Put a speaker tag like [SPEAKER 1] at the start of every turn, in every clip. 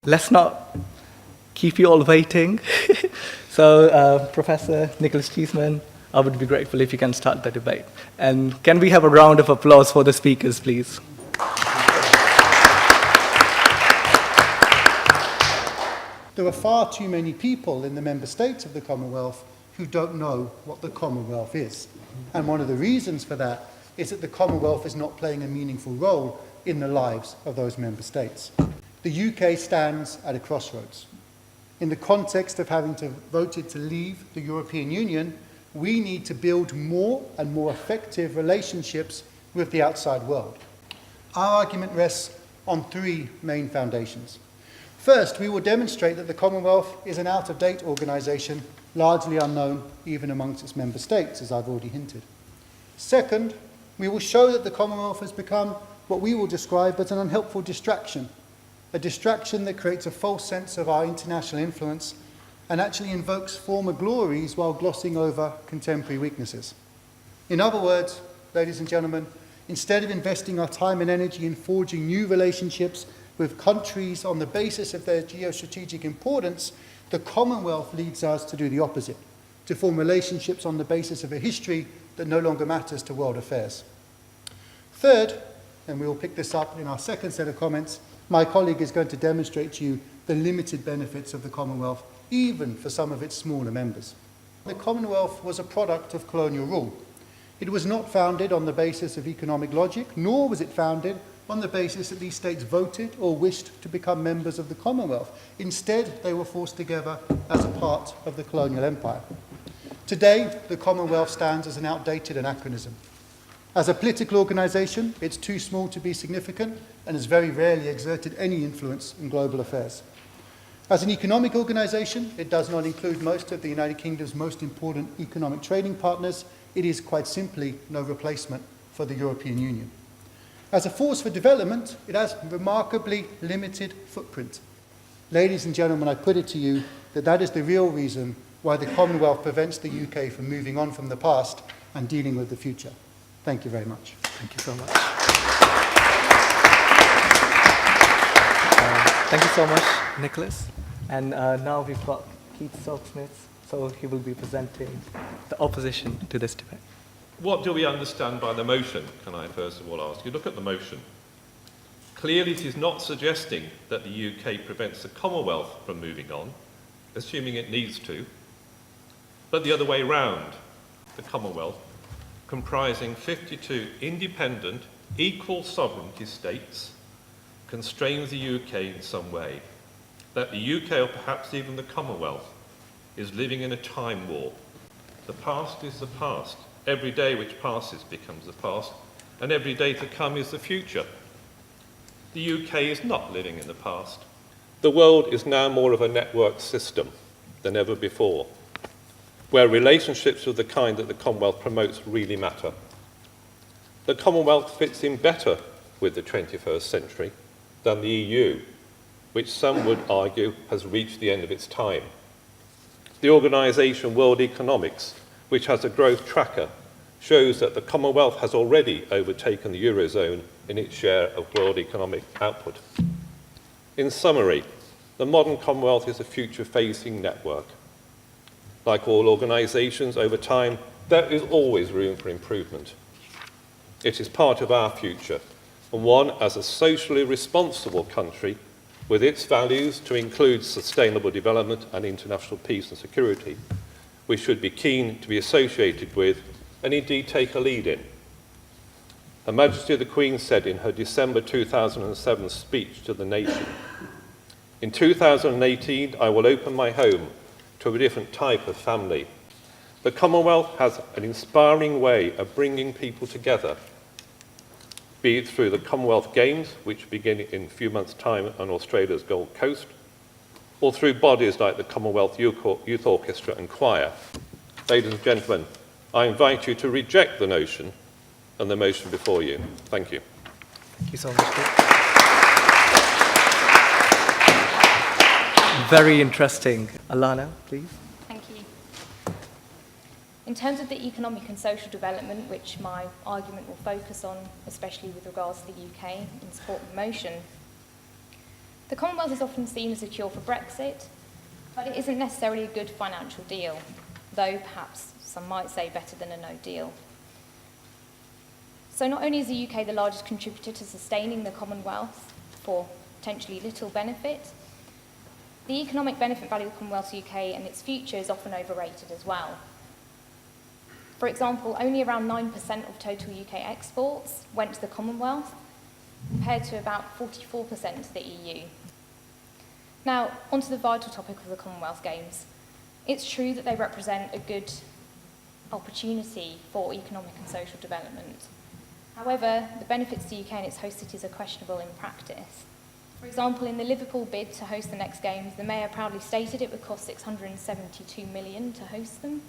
[SPEAKER 1] let's not keep you all waiting. So, Professor Nicholas Cheeseman, I would be grateful if you can start the debate. And can we have a round of applause for the speakers, please?
[SPEAKER 2] There are far too many people in the member states of the Commonwealth who don't know what the Commonwealth is. And one of the reasons for that is that the Commonwealth is not playing a meaningful role in the lives of those member states. The UK stands at a crossroads. In the context of having voted to leave the European Union, we need to build more and more effective relationships with the outside world. Our argument rests on three main foundations. First, we will demonstrate that the Commonwealth is an out-of-date organisation, largely unknown even amongst its member states, as I've already hinted. Second, we will show that the Commonwealth has become what we will describe as an unhelpful distraction, a distraction that creates a false sense of our international influence and actually invokes former glories while glossing over contemporary weaknesses. In other words, ladies and gentlemen, instead of investing our time and energy in forging new relationships with countries on the basis of their geostrategic importance, the Commonwealth leads us to do the opposite, to form relationships on the basis of a history that no longer matters to world affairs. Third, and we will pick this up in our second set of comments, my colleague is going to demonstrate to you the limited benefits of the Commonwealth, even for some of its smaller members. The Commonwealth was a product of colonial rule. It was not founded on the basis of economic logic, nor was it founded on the basis that these states voted or wished to become members of the Commonwealth. Instead, they were forced together as a part of the colonial empire. Today, the Commonwealth stands as an outdated anachronism. As a political organisation, it's too small to be significant and has very rarely exerted any influence in global affairs. As an economic organisation, it does not include most of the United Kingdom's most important economic trading partners. It is quite simply no replacement for the European Union. As a force for development, it has remarkably limited footprint. Ladies and gentlemen, I put it to you that that is the real reason why the Commonwealth prevents the UK from moving on from the past and dealing with the future. Thank you very much.
[SPEAKER 1] Thank you so much. Thank you so much, Nicholas. And now we've got Keith Silksmith, so he will be presenting the opposition to this debate.
[SPEAKER 3] What do we understand by the motion, can I first of all ask you? Look at the motion. Clearly it is not suggesting that the UK prevents the Commonwealth from moving on, assuming it needs to, but the other way round. The Commonwealth, comprising 52 independent, equal sovereignty states, constrains the UK in some way. That the UK, or perhaps even the Commonwealth, is living in a time warp. The past is the past. Every day which passes becomes the past, and every day to come is the future. The UK is not living in the past. The world is now more of a network system than ever before, where relationships of the kind that the Commonwealth promotes really matter. The Commonwealth fits in better with the 21st century than the EU, which some would argue has reached the end of its time. The organisation World Economics, which has a growth tracker, shows that the Commonwealth has already overtaken the Eurozone in its share of world economic output. In summary, the modern Commonwealth is a future-facing network. Like all organisations, over time, there is always room for improvement. It is part of our future, and one as a socially responsible country with its values to include sustainable development and international peace and security, we should be keen to be associated with and indeed take a lead in. Her Majesty the Queen said in her December 2007 speech to the nation, "In 2018, I will open my home to a different type of family. The Commonwealth has an inspiring way of bringing people together, be it through the Commonwealth Games, which begin in a few months' time on Australia's Gold Coast, or through bodies like the Commonwealth Youth Orchestra and Choir." Ladies and gentlemen, I invite you to reject the notion and the motion before you. Thank you.
[SPEAKER 1] Thank you so much. Very interesting. Alana, please.
[SPEAKER 4] Thank you. In terms of the economic and social development, which my argument will focus on, especially with regards to the UK in support of the motion, The Commonwealth is often seen as a cure for Brexit, but it isn't necessarily a good financial deal, though perhaps some might say better than a no deal. So not only is the UK the largest contributor to sustaining the Commonwealth for potentially little benefit, the economic benefit value of the Commonwealth UK and its future is often overrated as well. For example, only around 9% of total UK exports went to the Commonwealth, compared to about 44% to the EU. Now, onto the vital topic of the Commonwealth Games. It's true that they represent a good opportunity for economic and social development. However, the benefits to the UK and its host cities are questionable in practice. For example, in the Liverpool bid to host the next Games, the Mayor proudly stated it would cost £672 million to host them.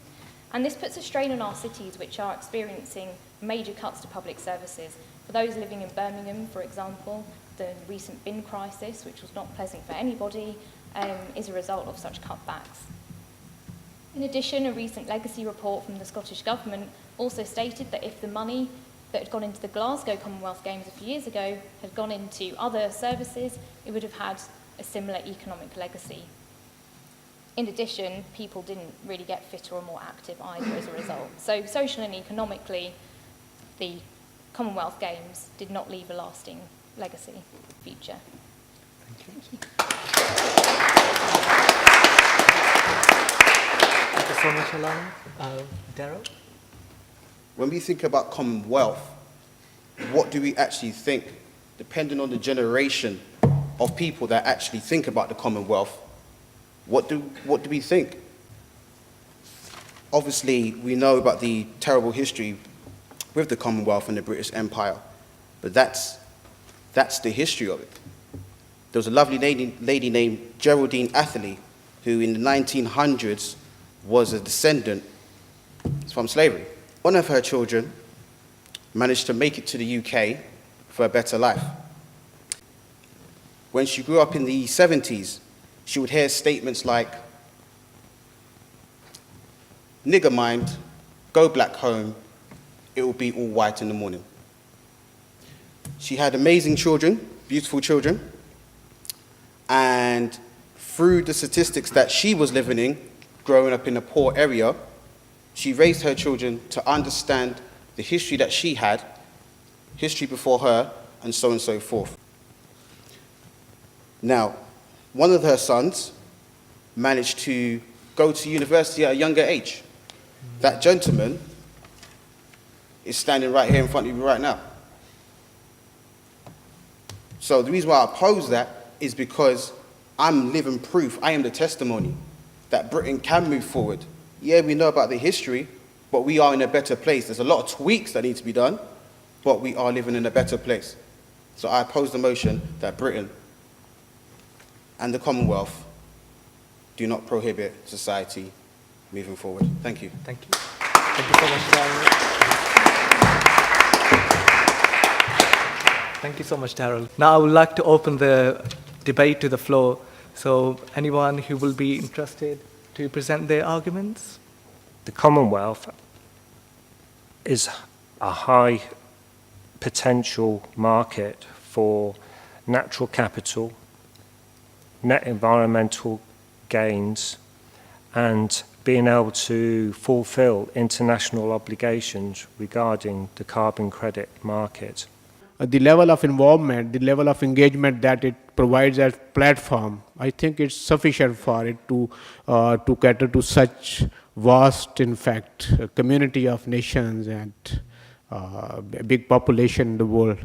[SPEAKER 4] And this puts a strain on our cities, which are experiencing major cuts to public services. For those living in Birmingham, for example, the recent bin crisis, which was not pleasant for anybody, is a result of such cutbacks. In addition, a recent legacy report from the Scottish Government also stated that if the money that had gone into the Glasgow Commonwealth Games a few years ago had gone into other services, it would have had a similar economic legacy. In addition, people didn't really get fitter or more active either as a result. So socially and economically, the Commonwealth Games did not leave a lasting legacy future.
[SPEAKER 1] Thank you. Thank you so much, Alana. Daryl?
[SPEAKER 5] When we think about Commonwealth, what do we actually think? Depending on the generation of people that actually think about the Commonwealth, what do we think? Obviously, we know about the terrible history with the Commonwealth and the British Empire, but that's the history of it. There was a lovely lady named Geraldine Atherley, who in the 1900s was a descendant from slavery. One of her children managed to make it to the UK for a better life. When she grew up in the 70s, she would hear statements like, "Nigger mind, go black home, it will be all white in the morning." She had amazing children, beautiful children, and through the statistics that she was living in, growing up in a poor area, she raised her children to understand the history that she had, history before her, and so forth. Now, one of her sons managed to go to university at a younger age. That gentleman is standing right here in front of you right now. So the reason why I oppose that is because I'm living proof, I am the testimony that Britain can move forward. Yeah, we know about the history, but we are in a better place. There's a lot of tweaks that need to be done, but we are living in a better place. So I oppose the motion that Britain and the Commonwealth do not prohibit society moving forward. Thank you.
[SPEAKER 1] Thank you. Thank you so much, Daryl. Thank you so much, Daryl. Now I would like to open the debate to the floor. So anyone who will be interested to present their arguments?
[SPEAKER 6] The Commonwealth is a high potential market for natural capital, net environmental gains, and being able to fulfill international obligations regarding the carbon credit market.
[SPEAKER 7] The level of involvement, the level of engagement that it provides as platform, I think it's sufficient for it to cater to such vast, in fact, community of nations and a big population in the world.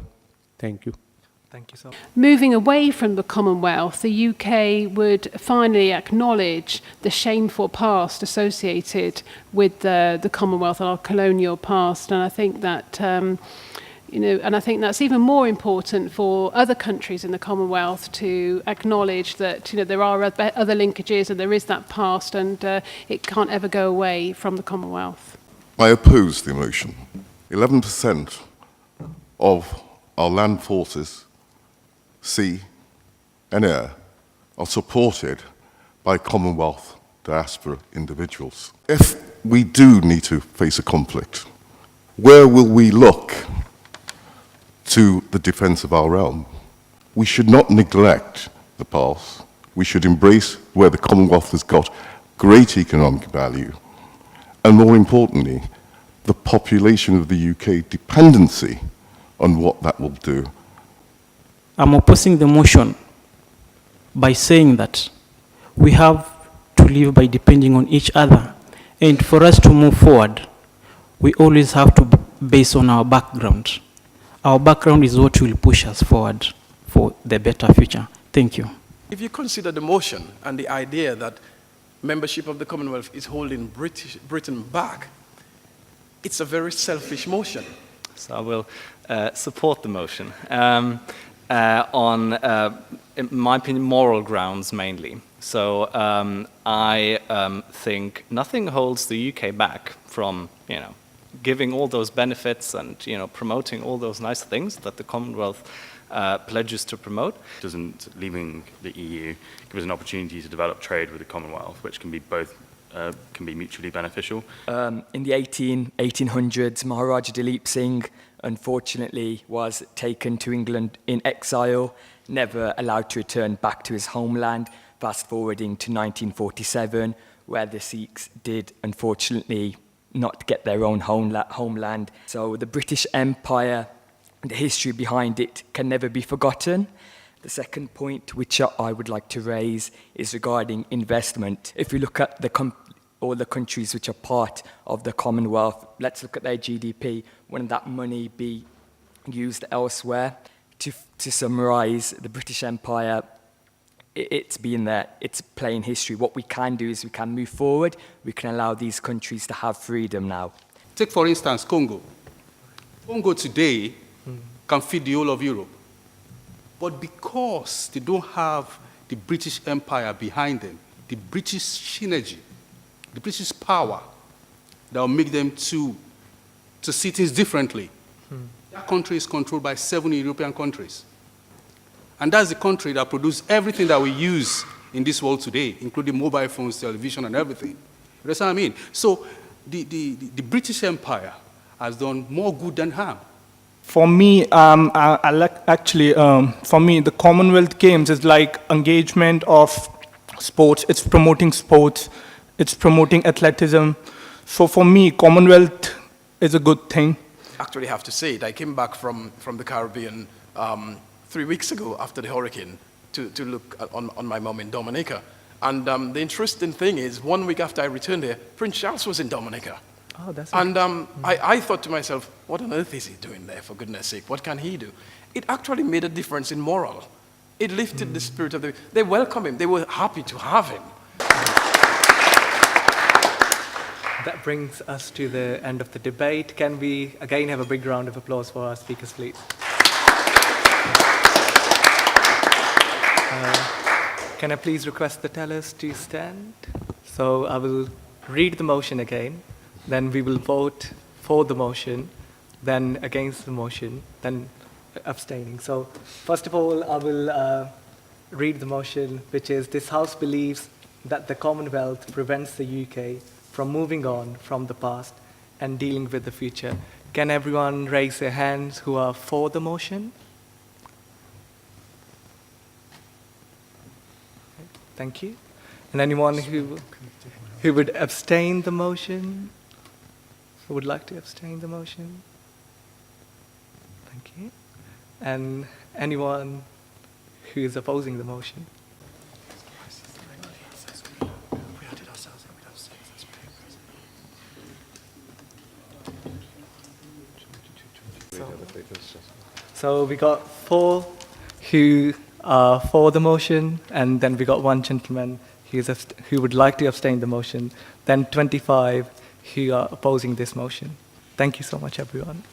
[SPEAKER 7] Thank you.
[SPEAKER 1] Thank you so much.
[SPEAKER 8] Moving away from the Commonwealth, the UK would finally acknowledge the shameful past associated with the Commonwealth and our colonial past, and I think that and I think that's even more important for other countries in the Commonwealth to acknowledge that there are other linkages and there is that past, and it can't ever go away from the Commonwealth.
[SPEAKER 9] I oppose the motion. 11% of our land forces, sea and air, are supported by Commonwealth diaspora individuals. If we do need to face a conflict, where will we look to the defence of our realm? We should not neglect the past. We should embrace where the Commonwealth has got great economic value, and more importantly, the population of the UK dependency on what that will do.
[SPEAKER 10] I'm opposing the motion by saying that we have to live by depending on each other. And for us to move forward, we always have to base on our background. Our background is what will push us forward for the better future. Thank you.
[SPEAKER 11] If you consider the motion and the idea that membership of the Commonwealth is holding Britain back, it's a very selfish motion.
[SPEAKER 12] So I will support the motion on, in my opinion, moral grounds mainly. So I think nothing holds the UK back from, giving all those benefits and, promoting all those nice things that the Commonwealth pledges to promote.
[SPEAKER 13] Doesn't leaving the EU give us an opportunity to develop trade with the Commonwealth, which can be both can be mutually beneficial?
[SPEAKER 14] In the 1800s, Maharaja Dalip Singh unfortunately was taken to England in exile, never allowed to return back to his homeland. Fast forwarding to 1947, where the Sikhs did unfortunately not get their own homeland. So the British Empire, the history behind it can never be forgotten. The second point which I would like to raise is regarding investment. If we look at all the countries which are part of the Commonwealth, let's look at their GDP. Wouldn't that money be used elsewhere? To summarise, the British Empire, it's been there, it's plain history. What we can do is we can move forward, we can allow these countries to have freedom now.
[SPEAKER 11] Take, for instance, Congo. Congo today can feed the whole of Europe. But because they don't have the British Empire behind them, the British synergy, the British power that will make them to see things differently. That country is controlled by 7 European countries. And that's the country that produces everything that we use in this world today, including mobile phones, television, and everything. You understand what I mean? So the British Empire has done more good than harm.
[SPEAKER 1] For me, for me, the Commonwealth Games is like engagement of sports. It's promoting sports. It's promoting athleticism. So for me, Commonwealth is a good thing.
[SPEAKER 11] Actually have to say it. I came back from the Caribbean 3 weeks ago after the hurricane to look on my mom in Dominica. And the interesting thing is, 1 week after I returned there, Prince Charles was in Dominica.
[SPEAKER 1] Oh, that's
[SPEAKER 11] and I thought to myself, what on earth is he doing there, for goodness sake? What can he do? It actually made a difference in moral. It lifted the spirit of they welcomed him. They were happy to have him.
[SPEAKER 1] That brings us to the end of the debate. Can we again have a big round of applause for our speakers, please? Can I please request the tellers to stand? So I will read the motion again. Then we will vote for the motion, then against the motion, then abstaining. So first of all, I will read the motion, which is, this House believes that the Commonwealth prevents the UK from moving on from the past and dealing with the future. Can everyone raise their hands who are for the motion? Thank you. And anyone who would abstain the motion? Who would like to abstain the motion? Thank you. And anyone who is opposing the motion? So we got 4 who are for the motion, and then we got 1 gentleman who would like to abstain the motion, then 25 who are opposing this motion. Thank you so much, everyone.